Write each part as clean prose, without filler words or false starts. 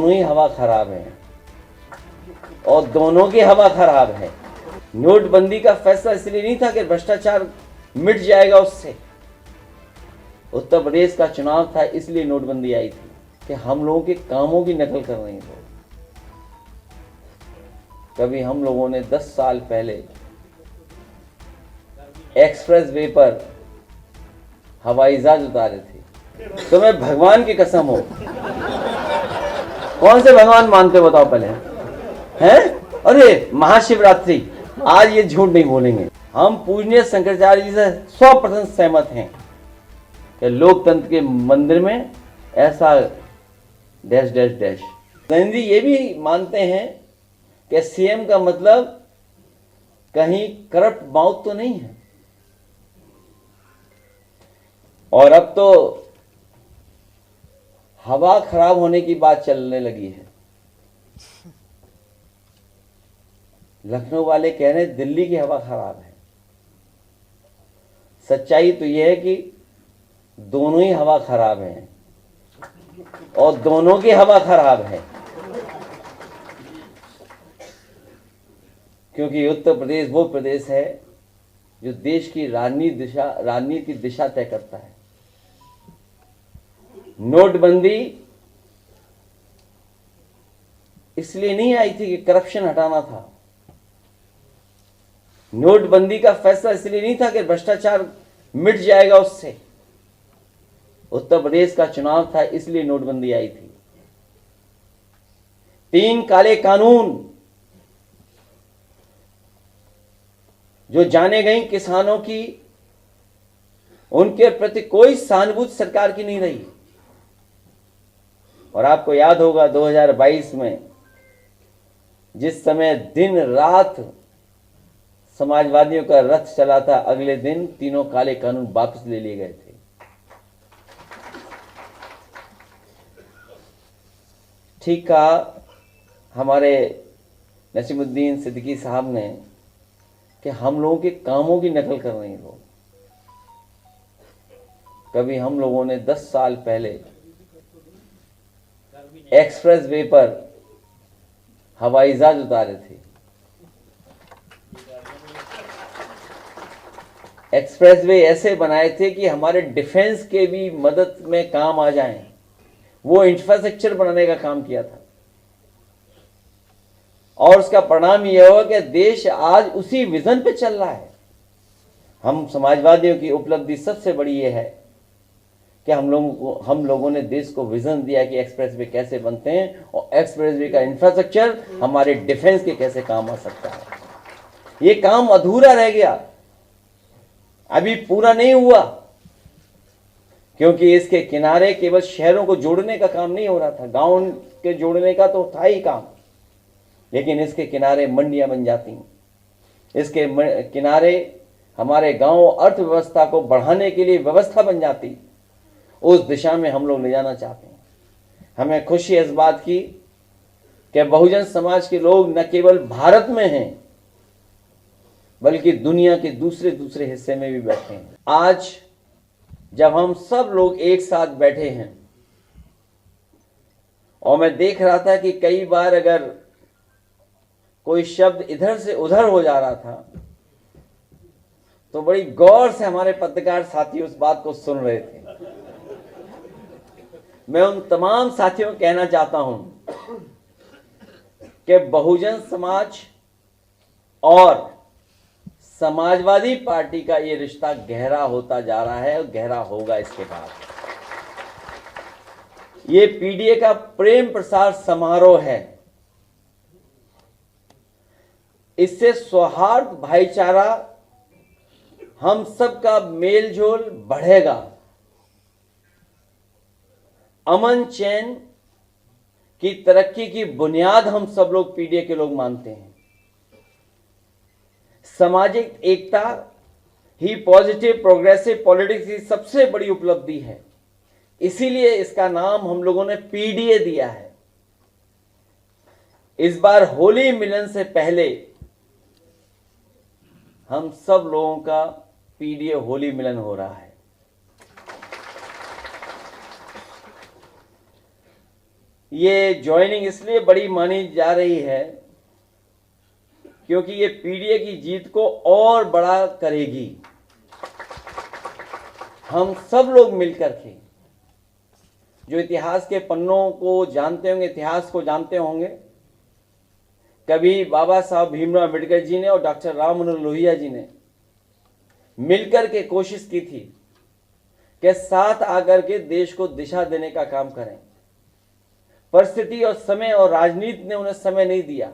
दोनों ही हवा खराब है और दोनों की हवा खराब है। नोटबंदी का फैसला इसलिए नहीं था कि भ्रष्टाचार मिट जाएगा उससे। उत्तर प्रदेश का चुनाव था इसलिए नोटबंदी आई थी कि हम लोगों के कामों की नकल कर रहे हैं। कभी हम लोगों ने 10 साल पहले एक्सप्रेस वे पर हवाई जहाज उतारे थे। तो मैं भगवान की कसम हो, कौन से भगवान मानते हो बताओ पहले? हैं? अरे महाशिवरात्रि, आज ये झूठ नहीं बोलेंगे। हम पूजनीय शंकराचार्य जी से 100% सहमत हैं कि लोकतंत्र के मंदिर में ऐसा डैश डैश डैश। गांधी ये भी मानते हैं कि सीएम का मतलब कहीं करप्ट माउथ तो नहीं है। और अब तो हवा खराब होने की बात चलने लगी है। लखनऊ वाले कह रहे हैं दिल्ली की हवा खराब है। सच्चाई तो यह है कि दोनों ही हवा खराब है और दोनों की हवा खराब है, क्योंकि उत्तर प्रदेश वो प्रदेश है जो देश की राजनीति की दिशा तय करता है। नोटबंदी इसलिए नहीं आई थी कि करप्शन हटाना था। नोटबंदी का फैसला इसलिए नहीं था कि भ्रष्टाचार मिट जाएगा उससे। उत्तर प्रदेश का चुनाव था इसलिए नोटबंदी आई थी। 3 काले कानून जो जाने गई किसानों की, उनके प्रति कोई सहानुभूति सरकार की नहीं रही। और आपको याद होगा 2022 में जिस समय दिन रात समाजवादियों का रथ चला था, अगले दिन तीनों काले कानून वापस ले लिए गए थे। ठीक कहा हमारे नसीमुद्दीन सिद्दीकी साहब ने कि हम लोगों के कामों की नकल कर रहे हैं लोग। कभी हम लोगों ने 10 साल पहले एक्सप्रेस वे पर हवाई जहाज उतारे थे। एक्सप्रेस वे ऐसे बनाए थे कि हमारे डिफेंस के भी मदद में काम आ जाएं। वो इंफ्रास्ट्रक्चर बनाने का काम किया था और उसका परिणाम यह हुआ कि देश आज उसी विजन पे चल रहा है। हम समाजवादियों की उपलब्धि सबसे बड़ी यह है कि हम लोगों ने देश को विजन दिया कि एक्सप्रेस वे कैसे बनते हैं और एक्सप्रेस वे का इंफ्रास्ट्रक्चर हमारे डिफेंस के कैसे काम आ सकता है। ये काम अधूरा रह गया, अभी पूरा नहीं हुआ, क्योंकि इसके किनारे केवल शहरों को जोड़ने का काम नहीं हो रहा था। गांव के जोड़ने का तो था ही काम, लेकिन इसके किनारे मंडियां बन जाती, इसके किनारे हमारे गांव अर्थव्यवस्था को बढ़ाने के लिए व्यवस्था बन जाती। उस दिशा में हम लोग ले जाना चाहते हैं। हमें खुशी इस बात की कि बहुजन समाज के लोग न केवल भारत में हैं बल्कि दुनिया के दूसरे हिस्से में भी बैठे हैं। आज जब हम सब लोग एक साथ बैठे हैं और मैं देख रहा था कि कई बार अगर कोई शब्द इधर से उधर हो जा रहा था तो बड़ी गौर से हमारे पत्रकार साथी उस बात को सुन रहे थे। मैं उन तमाम साथियों को कहना चाहता हूं कि बहुजन समाज और समाजवादी पार्टी का ये रिश्ता गहरा होता जा रहा है और गहरा होगा इसके बाद। ये पीडीए का प्रेम प्रसार समारोह है। इससे सौहार्द, भाईचारा, हम सबका मेलजोल बढ़ेगा। अमन चैन की तरक्की की बुनियाद हम सब लोग पीडीए के लोग मानते हैं। सामाजिक एकता ही पॉजिटिव प्रोग्रेसिव पॉलिटिक्स की सबसे बड़ी उपलब्धि है। इसीलिए इसका नाम हम लोगों ने पीडीए दिया है। इस बार होली मिलन से पहले हम सब लोगों का पीडीए होली मिलन हो रहा है। ये ज्वाइनिंग इसलिए बड़ी मानी जा रही है क्योंकि ये पीडीए की जीत को और बड़ा करेगी। हम सब लोग मिलकर के जो इतिहास के पन्नों को जानते होंगे, इतिहास को जानते होंगे, कभी बाबा साहब भीमराव अम्बेडकर जी ने और डॉक्टर राम मनोहर लोहिया जी ने मिलकर के कोशिश की थी कि साथ आकर के देश को दिशा देने का काम करें। परिस्थिति और समय और राजनीति ने उन्हें समय नहीं दिया,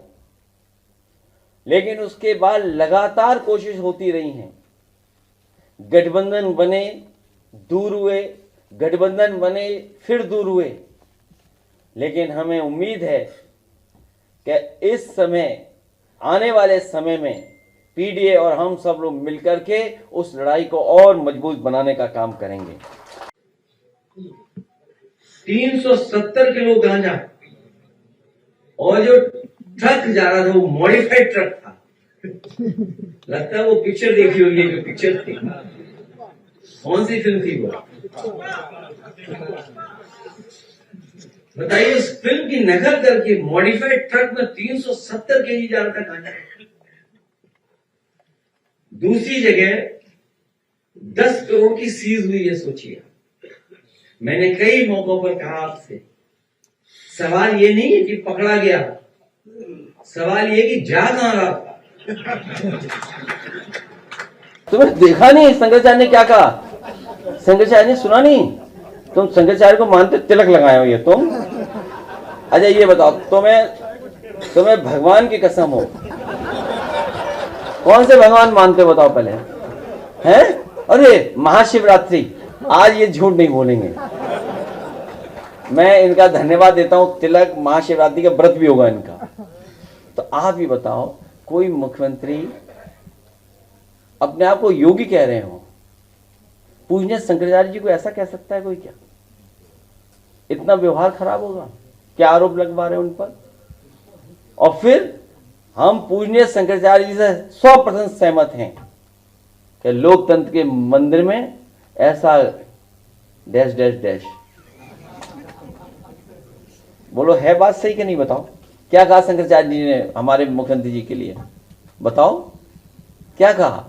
लेकिन उसके बाद लगातार कोशिश होती रही है। गठबंधन बने, दूर हुए, गठबंधन बने, फिर दूर हुए, लेकिन हमें उम्मीद है कि इस समय, आने वाले समय में पीडीए और हम सब लोग मिलकर के उस लड़ाई को और मजबूत बनाने का काम करेंगे। 370 किलो गांजा और जो ट्रक जा रहा था वो मॉडिफाइड ट्रक था। लगता है वो पिक्चर देखी होगी, जो पिक्चर थी, कौन सी फिल्म थी वो? बताइए, उस फिल्म की नकल करके मॉडिफाइड ट्रक में 370 केजी जा रहा था गांजा। दूसरी जगह 10 करोड़ की सीज हुई है, सोचिए। मैंने कई मौकों पर कहा आपसे, सवाल ये नहीं है कि पकड़ा गया, सवाल ये कि जा कहां रहा था। तुम्हें देखा नहीं शंकराचार्य ने क्या कहा? शंकराचार्य ने सुना नहीं? तुम शंकराचार्य को मानते, तिलक लगाए हो ये तुम? अच्छा ये बताओ, तुम्हें भगवान की कसम हो, कौन से भगवान मानते हो बताओ पहले? हैं? अरे महाशिवरात्रि, आज ये झूठ नहीं बोलेंगे। मैं इनका धन्यवाद देता हूं, तिलक महाशिवरात्रि का व्रत भी होगा इनका। तो आप ही बताओ, कोई मुख्यमंत्री अपने आप को योगी कह रहे हो, पूजनीय शंकराचार्य जी को ऐसा कह सकता है कोई? क्या इतना व्यवहार खराब होगा? क्या आरोप लगवा रहे हैं उन पर? और फिर हम पूजनीय शंकराचार्य जी से 100% सहमत हैं कि लोकतंत्र के मंदिर में ऐसा डैश डैश डैश। बोलो, है बात सही कि नहीं? बताओ, क्या कहा शंकराचार्य जी ने हमारे मुख्यमंत्री जी के लिए? बताओ क्या कहा?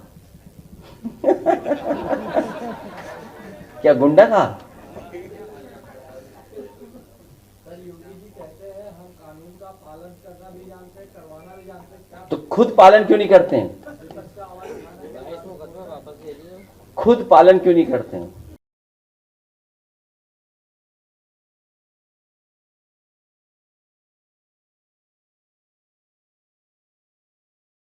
क्या गुंडा कहा? तो खुद पालन क्यों नहीं करते हैं? खुद पालन क्यों नहीं करते हैं?